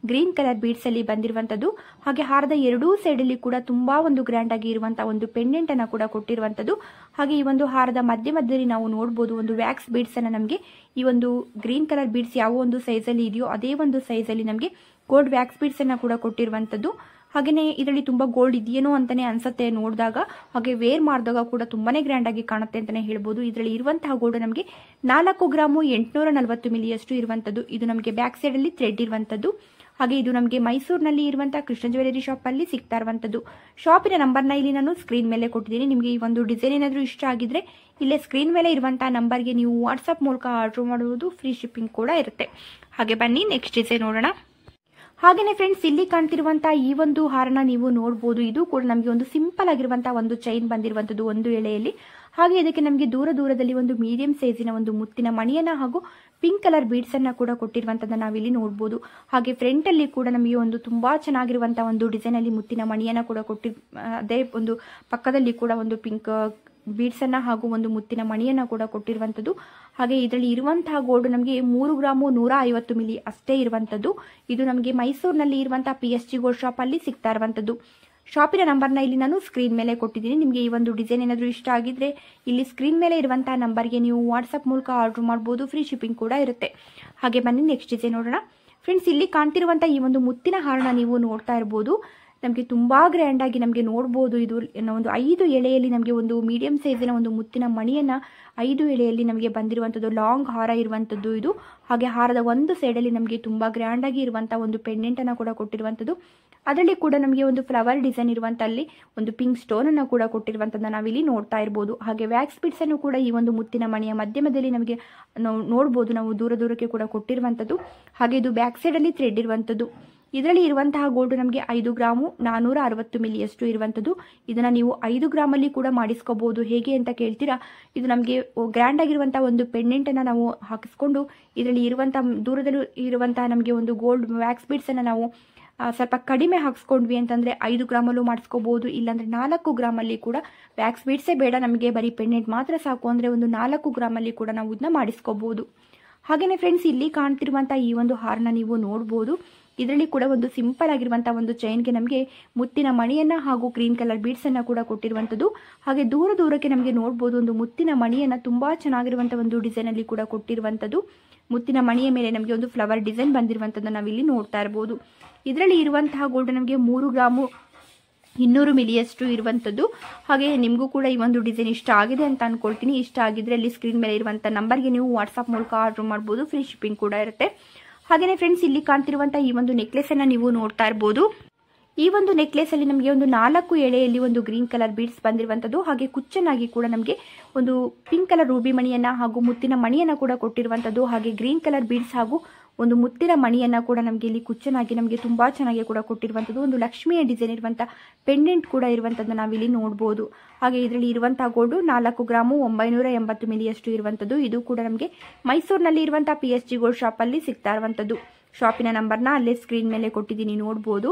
ಗ್ರೀನ್ ಕಲರ್ ಬೀಡ್ಸ್ ಅಲ್ಲಿ ಬಂದಿರುವಂತದ್ದು. ಹಾಗೆ ಹಾರದ 2 ಸೈಡ್ ಅಲ್ಲಿ ಕೂಡ ತುಂಬಾ ಒಂದು ಗ್ರ್ಯಾಂಡ್ ಆಗಿ ಇರುವಂತಹ ಒಂದು ಪೆಂಡೆಂಟ್ ಅನ್ನ ಕೂಡ ಕೊಟ್ಟಿರುವಂತದ್ದು. ಹಾಗೆ ಈ ಒಂದು ಹಾರದ ಮಧ್ಯದಲ್ಲಿ ನಾವು ನೋಡಬಹುದು ಒಂದು ವ್ಯಾಕ್ಸ್ ಬೀಡ್ಸ್ ಅನ್ನ ನಮಗೆ ಈ ಒಂದು ಗ್ರೀನ್ ಕಲರ್ ಬೀಡ್ಸ್ ಯಾವ ಒಂದು ಸೈಜ್ ಅಲ್ಲಿ ಇದೆಯೋ ಅದೇ ಒಂದು ಸೈಜ್ ಅಲ್ಲಿ ನಮಗೆ ಗೋಲ್ಡ್ ವ್ಯಾಕ್ಸ್ ಬೀಡ್ಸ್ ಅನ್ನ ಕೂಡ ಕೊಟ್ಟಿರುವಂತದ್ದು. ಹಾಗೆಯೇ ಇದರಲ್ಲಿ ತುಂಬಾ ಗೋಲ್ಡ್ ಇದೆಯೇನೋ ಅಂತಾನೆ ಅನ್ಸುತ್ತೆ ನೋಡಿದಾಗ. ಹಾಗೆ ವೇರ್ ಮಾಡಿದಾಗ ಕೂಡ ತುಂಬಾನೇ ಗ್ರ್ಯಾಂಡ್ ಆಗಿ ಕಾಣುತ್ತೆ ಅಂತಾನೆ ಹೇಳ್ಬೋದು. ಇದರಲ್ಲಿ ಇರುವಂತಹ ಗೋಲ್ಡ್ ನಮಗೆ 4 ಗ್ರಾಮು 840 ಮಿಲಿಯಷ್ಟು ಇರುವಂತದ್ದು. ಇದು ನಮಗೆ ಬ್ಯಾಕ್ ಸೈಡ್ ಅಲ್ಲಿ ಥ್ರೆಡ್ ಇರುವಂತದ್ದು. ಹಾಗೆ ಇದು ನಮಗೆ ಮೈಸೂರಿನಲ್ಲಿ ಇರುವಂತಹ ಕೃಷ್ಣ ಜ್ಯುವೆಲರಿ ಶಾಪ್ ಅಲ್ಲಿ ಸಿಗ್ತಾ ಇರುವಂತದ್ದು. ಶಾಪಿನ ನಂಬರ್ನ ಇಲ್ಲಿ ನಾನು ಸ್ಕ್ರೀನ್ ಮೇಲೆ ಕೊಟ್ಟಿದ್ದೀನಿ. ನಿಮಗೆ ಈ ಒಂದು ಡಿಸೈನ್ ಏನಾದರೂ ಇಷ್ಟ ಆಗಿದ್ರೆ ಇಲ್ಲೇ ಸ್ಕ್ರೀನ್ ಮೇಲೆ ಇರುವಂತಹ ನಂಬರ್ಗೆ ನೀವು ವಾಟ್ಸ್ಆಪ್ ಮೂಲಕ ಆರ್ಡರ್ ಮಾಡುವುದು. ಫ್ರೀ ಶಿಪ್ಪಿಂಗ್ ಕೂಡ ಇರುತ್ತೆ. ಹಾಗೆ ಬನ್ನಿ ನೆಕ್ಸ್ಟ್ ಡಿಸೈನ್ ನೋಡೋಣ. ಹಾಗೇನೆ ಫ್ರೆಂಡ್ಸ್, ಇಲ್ಲಿ ಕಾಣ್ತಿರುವಂತಹ ಈ ಒಂದು ಹಾರನ ನೀವು ನೋಡಬಹುದು. ಇದು ಕೂಡ ನಮಗೆ ಒಂದು ಸಿಂಪಲ್ ಆಗಿರುವಂತಹ ಒಂದು ಚೈನ್ ಬಂದಿರುವಂತದ್ದು 1 ಎಳೆಯಲ್ಲಿ. ಹಾಗೆ ಇದಕ್ಕೆ ನಮಗೆ ದೂರದಲ್ಲಿ ಒಂದು ಮೀಡಿಯಂ ಸೈಜಿನ ಒಂದು ಮುತ್ತಿನ ಮಣಿಯನ್ನ ಹಾಗೂ ಪಿಂಕ್ ಕಲರ್ ಬೀಡ್ಸ್ ಅನ್ನ ಕೂಡ ಕೊಟ್ಟಿರುವಂತದ್ದನ್ನ ನಾವಿಲ್ಲಿ ನೋಡಬಹುದು. ಹಾಗೆ ಫ್ರಂಟ್ ಅಲ್ಲಿ ಕೂಡ ನಮಗೆ ಒಂದು ತುಂಬಾ ಚೆನ್ನಾಗಿರುವಂತಹ ಒಂದು ಡಿಸೈನ್ ಅಲ್ಲಿ ಮುತ್ತಿನ ಮಣಿಯನ್ನ ಕೂಡ ಅದೇ ಒಂದು ಪಕ್ಕದಲ್ಲಿ ಕೂಡ ಒಂದು ಪಿಂಕ್ ಬೀಡ್ಸ್ ಅನ್ನ ಹಾಗೂ ಒಂದು ಮುತ್ತಿನ ಮಣಿಯನ್ನ ಕೂಡ ಕೊಟ್ಟಿರುವಂತದ್ದು. ಹಾಗೆ ಇದರಲ್ಲಿ ಇರುವಂತಹ ಗೋಲ್ಡ್ ನಮಗೆ 3 ಗ್ರಾಮು 150 ಮಿಲಿ ಅಷ್ಟೇ ಇರುವಂತದ್ದು. ಇದು ನಮಗೆ ಮೈಸೂರಿನಲ್ಲಿ ಇರುವಂತಹ PSG ಗೋಲ್ಡ್ ಶಾಪ್ ಅಲ್ಲಿ ಸಿಗ್ತಾ ಇರುವಂತದ್ದು. ಶಾಪಿನ ನಂಬರ್ನ ಇಲ್ಲಿ ನಾನು ಸ್ಕ್ರೀನ್ ಮೇಲೆ ಕೊಟ್ಟಿದ್ದೀನಿ. ನಿಮಗೆ ಈ ಒಂದು ಡಿಸೈನ್ ಏನಾದರೂ ಇಷ್ಟ ಆಗಿದ್ರೆ ಇಲ್ಲಿ ಸ್ಕ್ರೀನ್ ಮೇಲೆ ಇರುವಂತಹ ನಂಬರ್ಗೆ ನೀವು ವಾಟ್ಸ್ಆಪ್ ಮೂಲಕ ಆರ್ಡರ್ ಮಾಡಬಹುದು. ಫ್ರೀ ಶಿಪ್ಪಿಂಗ್ ಕೂಡ ಇರುತ್ತೆ. ಹಾಗೆ ಬನ್ನಿ ನೆಕ್ಸ್ಟ್ ಡಿಸೈನ್ ನೋಡೋಣ. ಫ್ರೆಂಡ್ಸ್, ಇಲ್ಲಿ ಕಾಣ್ತಿರುವಂತಹ ಈ ಒಂದು ಮುತ್ತಿನ ಹಾರನ ನೀವು ನೋಡ್ತಾ ಇರಬಹುದು. ನಮಗೆ ತುಂಬ ಗ್ರ್ಯಾಂಡಾಗಿ ನಮಗೆ ನೋಡ್ಬೋದು. ಇದು ಒಂದು 5 ಎಳೆಯಲ್ಲಿ ನಮಗೆ ಒಂದು ಮೀಡಿಯಂ ಸೈಜಿನ ಒಂದು ಮುತ್ತಿನ ಮಣಿಯನ್ನು 5 ಎಳೆಯಲ್ಲಿ ನಮಗೆ ಬಂದಿರುವಂಥದ್ದು, ಲಾಂಗ್ ಹಾರ ಇರುವಂಥದ್ದು ಇದು. ಹಾಗೆ ಹಾರದ ಒಂದು ಸೈಡಲ್ಲಿ ನಮಗೆ ತುಂಬ ಗ್ರ್ಯಾಂಡಾಗಿ ಇರುವಂಥ ಒಂದು ಪೆಂಡೆಂಟನ್ನು ಕೂಡ ಕೊಟ್ಟಿರುವಂಥದ್ದು. ಅದರಲ್ಲಿ ಕೂಡ ನಮಗೆ ಒಂದು ಫ್ಲವರ್ ಡಿಸೈನ್ ಇರುವಂಥ ಅಲ್ಲಿ ಒಂದು ಪಿಂಕ್ ಸ್ಟೋನನ್ನು ಕೂಡ ಕೊಟ್ಟಿರುವಂಥದ್ದನ್ನು ನಾವಿಲ್ಲಿ ನೋಡ್ತಾ ಇರ್ಬೋದು. ಹಾಗೆ ವ್ಯಾಕ್ಸ್ ಬೀಡ್ಸನ್ನು ಕೂಡ ಈ ಒಂದು ಮುತ್ತಿನ ಮಣಿಯ ಮಧ್ಯಮದಲ್ಲಿ ನಮಗೆ ನೋಡ್ಬೋದು, ನಾವು ದೂರಕ್ಕೆ ಕೂಡ ಕೊಟ್ಟಿರುವಂಥದ್ದು. ಹಾಗೆ ಇದು ಬ್ಯಾಕ್ ಸೈಡಲ್ಲಿ ಥ್ರೆಡ್ ಇರುವಂಥದ್ದು. ಇದರಲ್ಲಿ ಇರುವಂತಹ ಗೋಲ್ಡ್ ನಮಗೆ 5 ಗ್ರಾಮು 460 ಮಿಲಿಯಷ್ಟು ಇರುವಂಥದ್ದು. ಇದನ್ನು ನೀವು 5 ಗ್ರಾಮಲ್ಲಿ ಕೂಡ ಮಾಡಿಸ್ಕೋಬಹುದು. ಹೇಗೆ ಅಂತ ಕೇಳ್ತೀರಾ, ಇದು ನಮಗೆ ಗ್ರ್ಯಾಂಡ್ ಆಗಿರುವಂತಹ ಒಂದು ಪೆಂಡೆಂಟನ್ನು ನಾವು ಹಾಕಿಸ್ಕೊಂಡು ಇದರಲ್ಲಿ ಇರುವಂತಹ ದೂರದಲ್ಲಿ ಇರುವಂತಹ ನಮಗೆ ಒಂದು ಗೋಲ್ಡ್ ವ್ಯಾಕ್ಸ್ ಬೀಡ್ಸನ್ನು ನಾವು ಸ್ವಲ್ಪ ಕಡಿಮೆ ಹಾಕ್ಸ್ಕೊಂಡ್ವಿ ಅಂತಂದರೆ 5 ಗ್ರಾಮಲ್ಲೂ ಮಾಡಿಸ್ಕೋಬಹುದು. ಇಲ್ಲಾಂದರೆ 4 ಗ್ರಾಮಲ್ಲಿ ಕೂಡ ವ್ಯಾಕ್ಸ್ ಬೀಡ್ಸೇ ಬೇಡ, ನಮಗೆ ಬರೀ ಪೆಂಡೆಂಟ್ ಮಾತ್ರ ಸಾಕು ಅಂದರೆ ಒಂದು 4 ಗ್ರಾಮಲ್ಲಿ ಕೂಡ ನಾವು ಇದನ್ನ ಮಾಡಿಸ್ಕೋಬಹುದು. ಹಾಗೆಯೇ ಫ್ರೆಂಡ್ಸ್, ಇಲ್ಲಿ ಕಾಣ್ತಿರುವಂಥ ಈ ಒಂದು ಹಾರನ ನೀವು ನೋಡ್ಬೋದು. ಇದರಲ್ಲಿ ಕೂಡ ಒಂದು ಸಿಂಪಲ್ ಆಗಿರುವಂಥ ಒಂದು ಚೈನ್ಗೆ ನಮಗೆ ಮುತ್ತಿನ ಮಣಿಯನ್ನು ಹಾಗೂ ಗ್ರೀನ್ ಕಲರ್ ಬೀಡ್ಸನ್ನು ಕೂಡ ಕೊಟ್ಟಿರುವಂಥದ್ದು. ಹಾಗೆ ದೂರಕ್ಕೆ ನಮಗೆ ನೋಡ್ಬೋದು ಒಂದು ಮುತ್ತಿನ ಮಣಿಯನ್ನು ತುಂಬ ಚೆನ್ನಾಗಿರುವಂಥ ಒಂದು ಡಿಸೈನಲ್ಲಿ ಕೂಡ ಕೊಟ್ಟಿರುವಂಥದ್ದು. ಮುತ್ತಿನ ಮಣಿಯ ಮೇಲೆ ನಮಗೆ ಒಂದು ಫ್ಲವರ್ ಡಿಸೈನ್ ಬಂದಿರುವಂಥದ್ದನ್ನು ನಾವಿಲ್ಲಿ ನೋಡ್ತಾ ಇರ್ಬೋದು. ಇದರಲ್ಲಿ ಇರುವಂತಹ ಗೋಲ್ಡ್ ನಮಗೆ 3 ಗ್ರಾಮು 200 ಮಿಲಿಯಷ್ಟು ಇರುವಂಥದ್ದು. ಹಾಗೆ ನಿಮಗೂ ಕೂಡ ಈ ಒಂದು ಡಿಸೈನ್ ಇಷ್ಟ ಆಗಿದೆ ಅಂತ ಅನ್ಕೊಳ್ತೀನಿ. ಇಷ್ಟ ಆಗಿದ್ರೆ ಅಲ್ಲಿ ಸ್ಕ್ರೀನ್ ಮೇಲೆ ಇರುವಂಥ ನಂಬರ್ಗೆ ನೀವು ವಾಟ್ಸಪ್ ಮೂಲಕ ಆರ್ಡರ್ ಮಾಡ್ಬೋದು, ಫ್ರೀ ಶಿಪ್ಪಿಂಗ್ ಕೂಡ ಇರುತ್ತೆ. ಹಾಗೆಯೇ ಫ್ರೆಂಡ್ಸ್, ಇಲ್ಲಿ ಕಾಣ್ತಿರುವಂಥ ಈ ಒಂದು ನೆಕ್ಲೆಸನ್ನು ನೀವು ನೋಡ್ತಾ ಇರ್ಬೋದು. ಈ ಒಂದು ನೆಕ್ಲೆಸ್ ಅಲ್ಲಿ ನಮಗೆ ಒಂದು 4 ಎಳೆಯಲ್ಲಿ ಒಂದು ಗ್ರೀನ್ ಕಲರ್ ಬೀಡ್ಸ್ ಬಂದಿರುವಂಥದ್ದು. ಹಾಗೆ ಕುಚ್ಚನಾಗಿ ಕೂಡ ನಮಗೆ ಒಂದು ಪಿಂಕ್ ಕಲರ್ ರೂಬಿ ಮಣಿಯನ್ನು ಹಾಗೂ ಮುತ್ತಿನ ಮಣಿಯನ್ನು ಕೂಡ ಕೊಟ್ಟಿರುವಂಥದ್ದು. ಹಾಗೆ ಗ್ರೀನ್ ಕಲರ್ ಬೀಡ್ಸ್ ಹಾಗೂ ಒಂದು ಮುತ್ತಿನ ಮಣಿಯನ್ನು ಕೂಡ ನಮಗೆ ಇಲ್ಲಿ ಕುಚ್ಚನಾಗಿ ನಮಗೆ ತುಂಬ ಚೆನ್ನಾಗಿ ಕೂಡ ಕೊಟ್ಟಿರುವಂಥದ್ದು. ಒಂದು ಲಕ್ಷ್ಮಿಯ ಡಿಸೈನ್ ಇರುವಂಥ ಪೆಂಡೆಂಟ್ ಕೂಡ ಇರುವಂಥದ್ದನ್ನು ನಾವಿಲ್ಲಿ ನೋಡ್ಬೋದು. ಹಾಗೆ ಇದರಲ್ಲಿ ಇರುವಂಥ ಗೋಲ್ಡು 4 ಗ್ರಾಮು 980 ಮಿಲಿಯಷ್ಟು ಇರುವಂಥದ್ದು. ಇದು ಕೂಡ ನಮಗೆ ಮೈಸೂರಿನಲ್ಲಿ ಇರುವಂಥ PSG ಗೋಲ್ಡ್ ಶಾಪಲ್ಲಿ ಸಿಗ್ತಾ ಇರುವಂಥದ್ದು. ಶಾಪಿನ ನಂಬರ್ನ ಅಲ್ಲೇ ಸ್ಕ್ರೀನ್ ಮೇಲೆ ಕೊಟ್ಟಿದ್ದೀನಿ, ನೋಡ್ಬೋದು.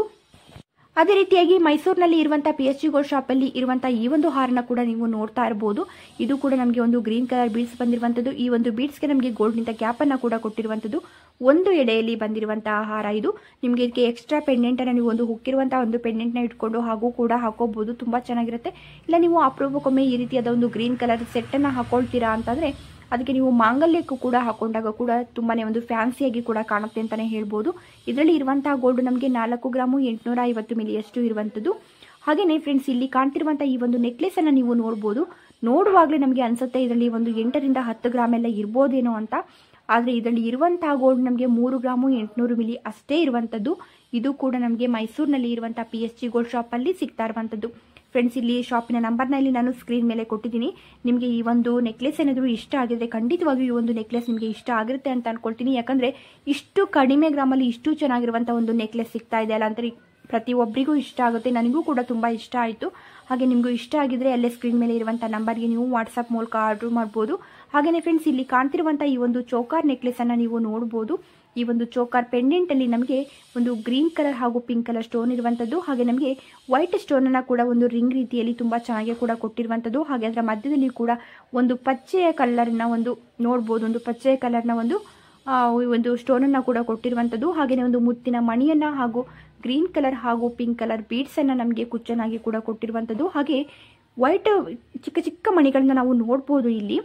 ಅದೇ ರೀತಿಯಾಗಿ ಮೈಸೂರಿನಲ್ಲಿ ಇರುವಂಥ PSG ಗೋಲ್ಡ್ ಶಾಪಲ್ಲಿ ಇರುವಂಥ ಈ ಒಂದು ಹಾರನ ಕೂಡ ನೀವು ನೋಡ್ತಾ ಇರ್ಬೋದು. ಇದು ಕೂಡ ನಮಗೆ ಒಂದು ಗ್ರೀನ್ ಕಲರ್ ಬೀಡ್ಸ್ ಬಂದಿರುವಂಥದ್ದು. ಈ ಒಂದು ಬೀಡ್ಸ್ಗೆ ನಮಗೆ ಗೋಲ್ಡ್ನಿಂದ ಕ್ಯಾಪನ್ನು ಕೂಡ ಕೊಟ್ಟಿರುವಂಥದ್ದು. ಒಂದು ಎಡೆಯಲ್ಲಿ ಬಂದಿರುವಂತಹ ಹಾರ ಇದು. ನಿಮಗೆ ಇದಕ್ಕೆ ಎಕ್ಸ್ಟ್ರಾ ಪೆಂಡೆಂಟನ್ನು ನೀವು ಒಂದು ಹುಕ್ಕಿರುವಂಥ ಒಂದು ಪೆಂಡೆಂಟ್ನ ಇಟ್ಕೊಂಡು ಹಾಗೂ ಕೂಡ ಹಾಕೋಬಹುದು, ತುಂಬ ಚೆನ್ನಾಗಿರುತ್ತೆ. ಇಲ್ಲ ನೀವು ಅಪರೂಪಕ್ಕೊಮ್ಮೆ ಈ ರೀತಿಯಾದ ಒಂದು ಗ್ರೀನ್ ಕಲರ್ ಸೆಟ್ಟನ್ನು ಹಾಕೊಳ್ತೀರಾ ಅಂತಂದರೆ ಅದಕ್ಕೆ ನೀವು ಮಾಂಗಲ್ಯಕ್ಕೂ ಕೂಡ ಹಾಕೊಂಡಾಗ ಕೂಡ ತುಂಬಾ ಒಂದು ಫ್ಯಾನ್ಸಿಯಾಗಿ ಕೂಡ ಕಾಣುತ್ತೆ ಅಂತಲೇ ಹೇಳ್ಬೋದು. ಇದರಲ್ಲಿ ಇರುವಂತಹ ಗೋಲ್ಡ್ ನಮಗೆ 4 ಗ್ರಾಮು 850 ಮಿಲಿಯಷ್ಟು ಇರುವಂಥದ್ದು. ಹಾಗೆಯೇ ಫ್ರೆಂಡ್ಸ್, ಇಲ್ಲಿ ಕಾಣ್ತಿರುವಂಥ ಈ ಒಂದು ನೆಕ್ಲೆಸನ್ನು ನೀವು ನೋಡ್ಬೋದು. ನೋಡುವಾಗಲೇ ನಮಗೆ ಅನಿಸುತ್ತೆ ಇದರಲ್ಲಿ ಒಂದು 8 ರಿಂದ 10 ಗ್ರಾಮ್ ಎಲ್ಲ ಇರ್ಬೋದೇನೋ ಅಂತ. ಆದರೆ ಇದರಲ್ಲಿ ಇರುವಂತಹ ಗೋಲ್ಡ್ ನಮಗೆ 3 ಗ್ರಾಮು 800 ಮಿಲಿ ಅಷ್ಟೇ ಇರುವಂಥದ್ದು. ಇದು ಕೂಡ ನಮಗೆ ಮೈಸೂರಿನಲ್ಲಿ ಇರುವಂಥ PSG ಗೋಲ್ಡ್ ಶಾಪಲ್ಲಿ ಸಿಗ್ತಾ ಇರುವಂಥದ್ದು. ಫ್ರೆಂಡ್ಸ್, ಇಲ್ಲಿ ಶಾಪಿನ ನಂಬರ್ನ ಇಲ್ಲಿ ನಾನು ಸ್ಕ್ರೀನ್ ಮೇಲೆ ಕೊಟ್ಟಿದ್ದೀನಿ. ನಿಮಗೆ ಈ ಒಂದು ನೆಕ್ಲೆಸ್ ಏನಾದರೂ ಇಷ್ಟ ಆಗಿದ್ರೆ ಖಂಡಿತವಾಗಿಯೂ ಈ ಒಂದು ನೆಕ್ಲೆಸ್ ನಿಮಗೆ ಇಷ್ಟ ಆಗಿರುತ್ತೆ ಅಂತ ಅನ್ಕೊಳ್ತೀನಿ. ಯಾಕಂದರೆ ಇಷ್ಟು ಕಡಿಮೆ ಗ್ರಾಮಲ್ಲಿ ಇಷ್ಟು ಚೆನ್ನಾಗಿರುವಂಥ ಒಂದು ನೆಕ್ಲೆಸ್ ಸಿಗ್ತಾ ಇದೆ ಅಲ್ಲ ಅಂತ ಪ್ರತಿಯೊಬ್ಬರಿಗೂ ಇಷ್ಟ ಆಗುತ್ತೆ. ನನಗೂ ಕೂಡ ತುಂಬ ಇಷ್ಟ ಆಯಿತು. ಹಾಗೆ ನಿಮಗೂ ಇಷ್ಟ ಆಗಿದ್ರೆ ಅಲ್ಲೇ ಸ್ಕ್ರೀನ್ ಮೇಲೆ ಇರುವಂಥ ನಂಬರ್ಗೆ ನೀವು ವಾಟ್ಸಪ್ ಮೂಲಕ ಆರ್ಡರ್ ಮಾಡ್ಬೋದು. ಹಾಗೆಯೇ ಫ್ರೆಂಡ್ಸ್, ಇಲ್ಲಿ ಕಾಣ್ತಿರುವಂಥ ಈ ಒಂದು ಚೋಕಾರ್ ನೆಕ್ಲೆಸನ್ನು ನೀವು ನೋಡ್ಬೋದು. ಈ ಒಂದು ಚೋಕಾರ್ ಪೆಂಡೆಂಟಲ್ಲಿ ನಮಗೆ ಒಂದು ಗ್ರೀನ್ ಕಲರ್ ಹಾಗೂ ಪಿಂಕ್ ಕಲರ್ ಸ್ಟೋನ್ ಇರುವಂಥದ್ದು. ಹಾಗೆ ನಮಗೆ ವೈಟ್ ಸ್ಟೋನನ್ನು ಕೂಡ ಒಂದು ರಿಂಗ್ ರೀತಿಯಲ್ಲಿ ತುಂಬ ಚೆನ್ನಾಗಿ ಕೂಡ ಕೊಟ್ಟಿರುವಂಥದ್ದು. ಹಾಗೆ ಅದರ ಮಧ್ಯದಲ್ಲಿ ಕೂಡ ಒಂದು ಪಚ್ಚೆಯ ಕಲರ್ನ ಒಂದು ನೋಡ್ಬೋದು, ಒಂದು ಪಚ್ಚೆಯ ಕಲರ್ನ ಒಂದು ಸ್ಟೋನನ್ನು ಕೂಡ ಕೊಟ್ಟಿರುವಂಥದ್ದು. ಹಾಗೆಯೇ ಒಂದು ಮುತ್ತಿನ ಮಣಿಯನ್ನು ಹಾಗೂ ಗ್ರೀನ್ ಕಲರ್ ಹಾಗೂ ಪಿಂಕ್ ಕಲರ್ ಬೀಡ್ಸನ್ನು ನಮಗೆ ಕುಚ್ಚನಾಗಿ ಕೂಡ ಕೊಟ್ಟಿರುವಂಥದ್ದು. ಹಾಗೆ ವೈಟ್ ಚಿಕ್ಕ ಚಿಕ್ಕ ಮಣಿಗಳನ್ನ ನಾವು ನೋಡ್ಬೋದು. ಇಲ್ಲಿ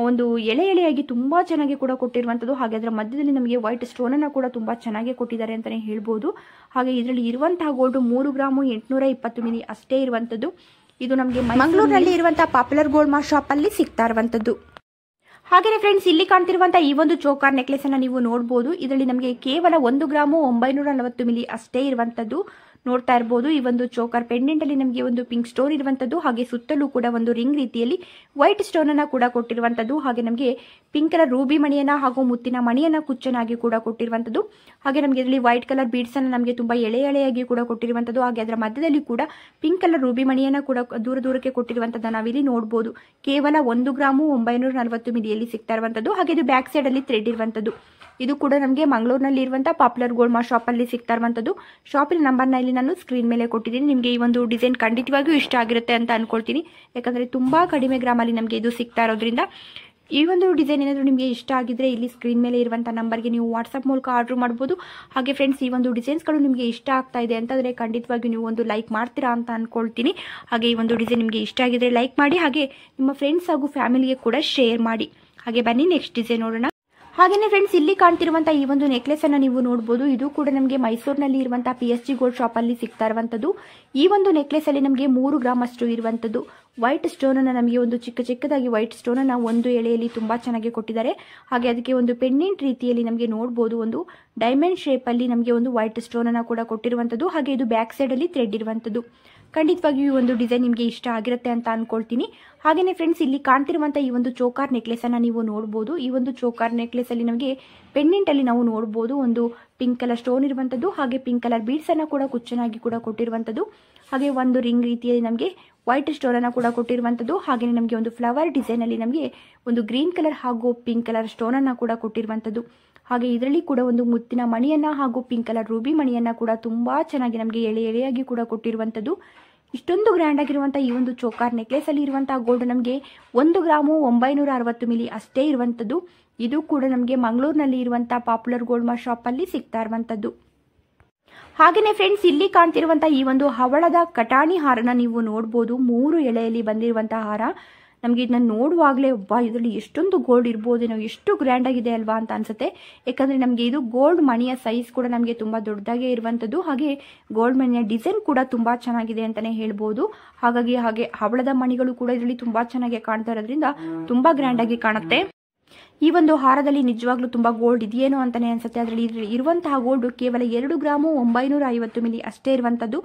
ಒಂದು ಎಳೆಯಾಗಿ ತುಂಬ ಚೆನ್ನಾಗಿ ಕೂಡ ಕೊಟ್ಟಿರುವಂಥದ್ದು. ಹಾಗೆ ಅದರ ಮಧ್ಯದಲ್ಲಿ ನಮಗೆ ವೈಟ್ ಸ್ಟೋನನ್ನು ಕೂಡ ತುಂಬ ಚೆನ್ನಾಗಿ ಕೊಟ್ಟಿದ್ದಾರೆ ಅಂತಲೇ ಹೇಳ್ಬೋದು. ಹಾಗೆ ಇದರಲ್ಲಿ ಇರುವಂತಹ ಗೋಲ್ಡ್ 3 ಗ್ರಾಮು 820 ಮಿಲಿ ಅಷ್ಟೇ ಇರುವಂಥದ್ದು. ಇದು ನಮಗೆ ಮಂಗಳೂರಿನಲ್ಲಿ ಇರುವಂತಹ ಪಾಪ್ಯುಲರ್ ಗೋಲ್ಡ್ ಮಾರ್ಟ್ ಶಾಪಲ್ಲಿ ಸಿಗ್ತಾ ಇರುವಂಥದ್ದು. ಹಾಗೆಯೇ ಫ್ರೆಂಡ್ಸ್, ಇಲ್ಲಿ ಕಾಣ್ತಿರುವಂತಹ ಈ ಒಂದು ಚೋಕಾರ್ ನೆಕ್ಲೆಸ್ ಅನ್ನು ನೀವು ನೋಡ್ಬೋದು. ಇದರಲ್ಲಿ ನಮಗೆ ಕೇವಲ 1 ಗ್ರಾಮು 940 ಮಿಲಿ ಅಷ್ಟೇ ಇರುವಂಥದ್ದು ನೋಡ್ತಾ ಇರ್ಬೋದು. ಈ ಒಂದು ಚೋಕರ್ ಪೆಂಡೆಂಟ್ ಅಲ್ಲಿ ನಮಗೆ ಒಂದು ಪಿಂಕ್ ಸ್ಟೋನ್ ಇರುವಂಥದ್ದು. ಹಾಗೆ ಸುತ್ತಲೂ ಕೂಡ ಒಂದು ರಿಂಗ್ ರೀತಿಯಲ್ಲಿ ವೈಟ್ ಸ್ಟೋನ್ ಅನ್ನ ಕೂಡ ಕೊಟ್ಟಿರುವಂಥದ್ದು. ಹಾಗೆ ನಮಗೆ ಪಿಂಕ್ ಕಲರ್ ರೂಬಿ ಮಣಿಯನ್ನ ಹಾಗೂ ಮುತ್ತಿನ ಮಣಿಯನ್ನ ಕುಚ್ಚನಾಗಿ ಕೂಡ ಕೊಟ್ಟಿರುವಂಥದ್ದು. ಹಾಗೆ ನಮಗೆ ಇದರಲ್ಲಿ ವೈಟ್ ಕಲರ್ ಬೀಡ್ಸ್ ಅನ್ನ ನಮಗೆ ತುಂಬಾ ಎಳೆಯಾಗಿ ಕೂಡ ಕೊಟ್ಟಿರುವಂಥದ್ದು. ಹಾಗೆ ಅದರ ಮಧ್ಯದಲ್ಲಿ ಕೂಡ ಪಿಂಕ್ ಕಲರ್ ರೂಬಿ ಮಣಿಯನ್ನ ಕೂಡ ದೂರಕ್ಕೆ ಕೊಟ್ಟಿರುವಂಥದ್ದನ್ನ ನಾವಿಲ್ಲಿ ನೋಡಬಹುದು. ಕೇವಲ 1 ಗ್ರಾಮು 940 ಮಿಲಿಯಲ್ಲಿ ಸಿಗ್ತಾ ಇರುವಂಥದ್ದು. ಹಾಗೆ ಇದು ಬ್ಯಾಕ್ ಸೈಡ್ ಅಲ್ಲಿ ಥ್ರೆಡ್ ಇರುವಂಥದ್ದು. ಇದು ಕೂಡ ನಮಗೆ ಮಂಗಳೂರಿನಲ್ಲಿ ಇರುವಂತಹ ಪಾಪ್ಯುಲರ್ ಗೋಲ್ಡ್ ಮಾರ್ಟ್ ಶಾಪ್ ಅಲ್ಲಿ ಸಿಗ್ತಾ ಇರುವಂಥದ್ದು. ಶಾಪಿನ ನಂಬರ್ನ ಇಲ್ಲಿ ನಾನು ಸ್ಕ್ರೀನ್ ಮೇಲೆ ಕೊಟ್ಟಿದ್ದೀನಿ. ನಿಮಗೆ ಈ ಒಂದು ಡಿಸೈನ್ ಖಂಡಿತವಾಗಿಯೂ ಇಷ್ಟ ಆಗಿರುತ್ತೆ ಅಂತ ಅನ್ಕೊಳ್ತೀನಿ. ಯಾಕಂದ್ರೆ ತುಂಬಾ ಕಡಿಮೆ ಗ್ರಾಮಲ್ಲಿ ನಮಗೆ ಇದು ಸಿಗ್ತಾ ಇರೋದ್ರಿಂದ ಈ ಒಂದು ಡಿಸೈನ್ ಏನಾದರೂ ನಿಮಗೆ ಇಷ್ಟ ಆಗಿದ್ರೆ ಇಲ್ಲಿ ಸ್ಕ್ರೀನ್ ಮೇಲೆ ಇರುವಂತಹ ನಂಬರ್ಗೆ ನೀವು ವಾಟ್ಸ್ಆಪ್ ಮೂಲಕ ಆರ್ಡರ್ ಮಾಡಬಹುದು. ಹಾಗೆ ಫ್ರೆಂಡ್ಸ್, ಈ ಒಂದು ಡಿಸೈನ್ಸ್ಗಳು ನಿಮಗೆ ಇಷ್ಟ ಆಗ್ತಾ ಇದೆ ಅಂತಂದ್ರೆ ಖಂಡಿತವಾಗಿಯೂ ನೀವು ಒಂದು ಲೈಕ್ ಮಾಡ್ತೀರಾ ಅಂತ ಅನ್ಕೊಳ್ತೀನಿ. ಹಾಗೆ ಈ ಒಂದು ಡಿಸೈನ್ ನಿಮಗೆ ಇಷ್ಟ ಆಗಿದ್ರೆ ಲೈಕ್ ಮಾಡಿ, ಹಾಗೆ ನಿಮ್ಮ ಫ್ರೆಂಡ್ಸ್ ಹಾಗೂ ಫ್ಯಾಮಿಲಿಗೆ ಕೂಡ ಶೇರ್ ಮಾಡಿ. ಹಾಗೆ ಬನ್ನಿ ನೆಕ್ಸ್ಟ್ ಡಿಸೈನ್ ನೋಡೋಣ. ಹಾಗೇನೆ ಫ್ರೆಂಡ್ಸ್, ಇಲ್ಲಿ ಕಾಣ್ತಿರುವಂತಹ ಈ ಒಂದು ನೆಕ್ಲೆಸ್ ಅನ್ನ ನೀವು ನೋಡಬಹುದು. ಇದು ಕೂಡ ನಮಗೆ ಮೈಸೂರಿನಲ್ಲಿ ಇರುವಂತಹ PSG ಗೋಲ್ಡ್ ಶಾಪ್ ಅಲ್ಲಿ ಸಿಗ್ತಾ ಇರುವಂತದ್ದು. ಈ ಒಂದು ನೆಕ್ಲೆಸ್ ಅಲ್ಲಿ ನಮಗೆ 3 ಗ್ರಾಮ್ ಅಷ್ಟು ಇರುವಂತದ್ದು. ವೈಟ್ ಸ್ಟೋನ್ ಅನ್ನ ನಮಗೆ ಒಂದು ಚಿಕ್ಕದಾಗಿ ವೈಟ್ ಸ್ಟೋನ್ ಅನ್ನ ಒಂದು ಎಳೆಯಲ್ಲಿ ತುಂಬಾ ಚೆನ್ನಾಗಿ ಕೊಟ್ಟಿದ್ದಾರೆ. ಹಾಗೆ ಅದಕ್ಕೆ ಒಂದು ಪೆಂಡೆಂಟ್ ರೀತಿಯಲ್ಲಿ ನಮಗೆ ನೋಡಬಹುದು, ಒಂದು ಡೈಮಂಡ್ ಶೇಪ್ ಅಲ್ಲಿ ನಮಗೆ ಒಂದು ವೈಟ್ ಸ್ಟೋನ್ ಅನ್ನ ಕೂಡ ಕೊಟ್ಟಿರುವಂತದ್ದು. ಹಾಗೆ ಇದು ಬ್ಯಾಕ್ ಸೈಡ್ ಅಲ್ಲಿ ಥ್ರೆಡ್ ಇರುವಂತದ್ದು. ಖಂಡಿತವಾಗಿಯೂ ಈ ಒಂದು ಡಿಸೈನ್ ನಿಮಗೆ ಇಷ್ಟ ಆಗಿರುತ್ತೆ ಅಂತ ಅನ್ಕೊಳ್ತೀನಿ. ಹಾಗೇನೆ ಫ್ರೆಂಡ್ಸ್, ಇಲ್ಲಿ ಕಾಣ್ತಿರುವಂತಹ ಈ ಒಂದು ಚೋಕಾರ್ ನೆಕ್ಲೆಸ್ ಅನ್ನ ನೀವು ನೋಡಬಹುದು. ಈ ಒಂದು ಚೋಕಾರ್ ನೆಕ್ಲೆಸ್ ಅಲ್ಲಿ ನಮಗೆ ಪೆಂಡೆಂಟ್ ಅಲ್ಲಿ ನಾವು ನೋಡಬಹುದು ಒಂದು ಪಿಂಕ್ ಕಲರ್ ಸ್ಟೋನ್ ಇರುವಂತದ್ದು. ಹಾಗೆ ಪಿಂಕ್ ಕಲರ್ ಬೀಡ್ಸ್ ಅನ್ನ ಕೂಡ ಕುಚ್ಚನಾಗಿ ಕೂಡ ಕೊಟ್ಟಿರುವಂತದ್ದು. ಹಾಗೆ ಒಂದು ರಿಂಗ್ ರೀತಿಯಲ್ಲಿ ನಮಗೆ ವೈಟ್ ಸ್ಟೋನ್ ಅನ್ನ ಕೂಡ ಕೊಟ್ಟಿರುವಂತದ್ದು. ಹಾಗೆ ನಮಗೆ ಒಂದು ಫ್ಲವರ್ ಡಿಸೈನ್ ಅಲ್ಲಿ ನಮಗೆ ಒಂದು ಗ್ರೀನ್ ಕಲರ್ ಹಾಗೂ ಪಿಂಕ್ ಕಲರ್ ಸ್ಟೋನ್ ಅನ್ನ ಕೂಡ ಕೊಟ್ಟಿರುವಂತದ್ದು. ಹಾಗೆ ಇದರಲ್ಲಿ ಕೂಡ ಒಂದು ಮುತ್ತಿನ ಮಣಿಯನ್ನ ಹಾಗೂ ಪಿಂಕ್ ಕಲರ್ ರೂಬಿ ಮಣಿಯನ್ನ ಕೂಡ ತುಂಬಾ ಚೆನ್ನಾಗಿ ನಮಗೆ ಎಳೆಯಾಗಿ ಕೂಡ ಕೊಟ್ಟಿರುವಂತದ್ದು. ಇಷ್ಟೊಂದು ಗ್ರ್ಯಾಂಡ್ ಆಗಿರುವಂತಹ ಈ ಒಂದು ಚೋಕಾರ್ ನೆಕ್ಲೆಸ್ ಅಲ್ಲಿ ಇರುವಂತಹ ಗೋಲ್ಡ್ ನಮಗೆ 1 ಗ್ರಾಮು 960 ಮಿಲಿ ಅಷ್ಟೇ ಇರುವಂತದ್ದು. ಇದು ಕೂಡ ನಮಗೆ ಮಂಗಳೂರಿನಲ್ಲಿ ಇರುವಂತಹ ಪಾಪ್ಯುಲರ್ ಗೋಲ್ಡ್ ಶಾಪ್ ಅಲ್ಲಿ ಸಿಗ್ತಾ ಇರುವಂತದ್ದು. ಹಾಗೇನೆ ಫ್ರೆಂಡ್ಸ್, ಇಲ್ಲಿ ಕಾಣ್ತಿರುವಂತಹ ಈ ಒಂದು ಹವಳದ ಕಟಾಣಿ ಹಾರನ ನೀವು ನೋಡಬಹುದು. 3 ಎಳೆಯಲ್ಲಿ ಬಂದಿರುವಂತಹ ಹಾರ. ನಮಗೆ ಇದನ್ನ ನೋಡುವಾಗಲೇ ಇದರಲ್ಲಿ ಎಷ್ಟೊಂದು ಗೋಲ್ಡ್ ಇರ್ಬೋದು, ನಾವು ಎಷ್ಟು ಗ್ರ್ಯಾಂಡ್ ಆಗಿದೆ ಅಲ್ವಾ ಅಂತ ಅನ್ಸುತ್ತೆ. ಯಾಕಂದ್ರೆ ನಮಗೆ ಇದು ಗೋಲ್ಡ್ ಮಣಿಯ ಸೈಜ್ ಕೂಡ ನಮಗೆ ತುಂಬಾ ದೊಡ್ಡದಾಗೆ ಇರುವಂತದ್ದು. ಹಾಗೆ ಗೋಲ್ಡ್ ಮಣಿಯ ಡಿಸೈನ್ ಕೂಡ ತುಂಬಾ ಚೆನ್ನಾಗಿದೆ ಅಂತಾನೆ ಹೇಳ್ಬೋದು. ಹಾಗೆ ಹವಳದ ಮಣಿಗಳು ಕೂಡ ಇದರಲ್ಲಿ ತುಂಬಾ ಚೆನ್ನಾಗಿ ಕಾಣ್ತಾ ಇರೋದ್ರಿಂದ ತುಂಬಾ ಗ್ರ್ಯಾಂಡ್ ಆಗಿ ಕಾಣುತ್ತೆ. ಈ ಒಂದು ಹಾರದಲ್ಲಿ ನಿಜವಾಗ್ಲೂ ತುಂಬಾ ಗೋಲ್ಡ್ ಇದೆಯೇನೋ ಅಂತಾನೆ ಅನ್ಸುತ್ತೆ. ಅದರಲ್ಲಿ ಇರುವಂತಹ ಗೋಲ್ಡ್ ಕೇವಲ 2 ಗ್ರಾಮು 950 ಮಿಲಿ ಅಷ್ಟೇ ಇರುವಂತದ್ದು.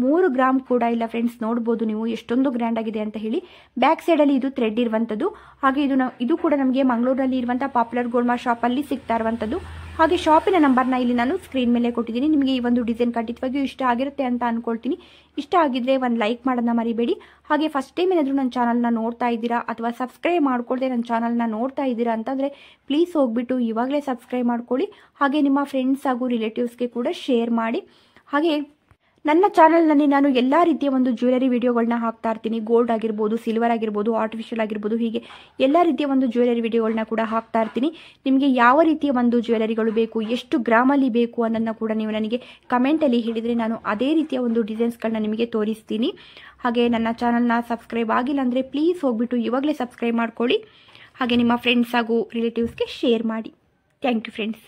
3 ಗ್ರಾಮ್ ಕೂಡ ಇಲ್ಲ ಫ್ರೆಂಡ್ಸ್. ನೋಡಬಹುದು ನೀವು ಎಷ್ಟೊಂದು ಗ್ರ್ಯಾಂಡ್ ಆಗಿದೆ ಅಂತ ಹೇಳಿ. ಬ್ಯಾಕ್ ಸೈಡ್ ಅಲ್ಲಿ ಇದು ಥ್ರೆಡ್ ಇರುವಂತದ್ದು. ಹಾಗೆ ಇದು ಕೂಡ ನಮಗೆ ಮಂಗಳೂರಿನಲ್ಲಿ ಇರುವಂತಹ ಪಾಪ್ಯುಲರ್ ಗೋಲ್ಡ್ ಶಾಪ್ ಅಲ್ಲಿ ಸಿಗ್ತಾ ಇರುವಂತದ್ದು. ಹಾಗೆ ಶಾಪಿನ ನಂಬರ್ನ ಇಲ್ಲಿ ನಾನು ಸ್ಕ್ರೀನ್ ಮೇಲೆ ಕೊಟ್ಟಿದ್ದೀನಿ. ನಿಮಗೆ ಈ ಒಂದು ಡಿಸೈನ್ ಖಂಡಿತವಾಗಿಯೂ ಇಷ್ಟ ಆಗಿರುತ್ತೆ ಅಂತ ಅನ್ಕೊಳ್ತೀನಿ. ಇಷ್ಟ ಆಗಿದ್ರೆ ಒಂದು ಲೈಕ್ ಮಾಡೋದನ್ನ ಮರಿಬೇಡಿ. ಹಾಗೆ ಫಸ್ಟ್ ಟೈಮ್ ಏನಾದರೂ ನನ್ನ ಚಾನಲ್ನ ನೋಡ್ತಾ ಇದ್ದೀರಾ ಅಥವಾ ಸಬ್ಸ್ಕ್ರೈಬ್ ಮಾಡ್ಕೊಳ್ದೆ ನನ್ನ ಚಾನಲ್ನ ನೋಡ್ತಾ ಇದ್ದೀರಾ ಅಂತಂದರೆ ಪ್ಲೀಸ್ ಹೋಗ್ಬಿಟ್ಟು ಇವಾಗಲೇ ಸಬ್ಸ್ಕ್ರೈಬ್ ಮಾಡ್ಕೊಳ್ಳಿ. ಹಾಗೆ ನಿಮ್ಮ ಫ್ರೆಂಡ್ಸ್ ಹಾಗೂ ರಿಲೇಟಿವ್ಸ್ಗೆ ಕೂಡ ಶೇರ್ ಮಾಡಿ. ಹಾಗೆ ನನ್ನ ಚಾನಲ್ನಲ್ಲಿ ನಾನು ಎಲ್ಲ ರೀತಿಯ ಒಂದು ಜ್ಯುವೆಲರಿ ವಿಡಿಯೋಗಳನ್ನ ಹಾಕ್ತಾ ಇರ್ತೀನಿ. ಗೋಲ್ಡ್ ಆಗಿರ್ಬೋದು, ಸಿಲ್ವರ್ ಆಗಿರ್ಬೋದು, ಆರ್ಟಿಫಿಷಿಯಲ್ ಆಗಿರ್ಬೋದು, ಹೀಗೆ ಎಲ್ಲ ರೀತಿಯ ಒಂದು ಜ್ಯುವೆಲರಿ ವಿಡಿಯೋಗಳನ್ನ ಕೂಡ ಹಾಕ್ತಾ ಇರ್ತೀನಿ. ನಿಮಗೆ ಯಾವ ರೀತಿಯ ಒಂದು ಜ್ಯುವೆಲರಿಗಳು ಬೇಕು, ಎಷ್ಟು ಗ್ರಾಮಲ್ಲಿ ಬೇಕು ಅನ್ನೋದನ್ನ ಕೂಡ ನೀವು ನನಗೆ ಕಮೆಂಟಲ್ಲಿ ಹೇಳಿದರೆ ನಾನು ಅದೇ ರೀತಿಯ ಒಂದು ಡಿಸೈನ್ಸ್ಗಳನ್ನ ನಿಮಗೆ ತೋರಿಸ್ತೀನಿ. ಹಾಗೆ ನನ್ನ ಚಾನಲ್ನ ಸಬ್ಸ್ಕ್ರೈಬ್ ಆಗಿಲ್ಲ ಅಂದರೆ ಪ್ಲೀಸ್ ಹೋಗ್ಬಿಟ್ಟು ಇವಾಗಲೇ ಸಬ್ಸ್ಕ್ರೈಬ್ ಮಾಡ್ಕೊಳ್ಳಿ. ಹಾಗೆ ನಿಮ್ಮ ಫ್ರೆಂಡ್ಸ್ ಹಾಗೂ ರಿಲೇಟಿವ್ಸ್ಗೆ ಶೇರ್ ಮಾಡಿ. Thank you friends.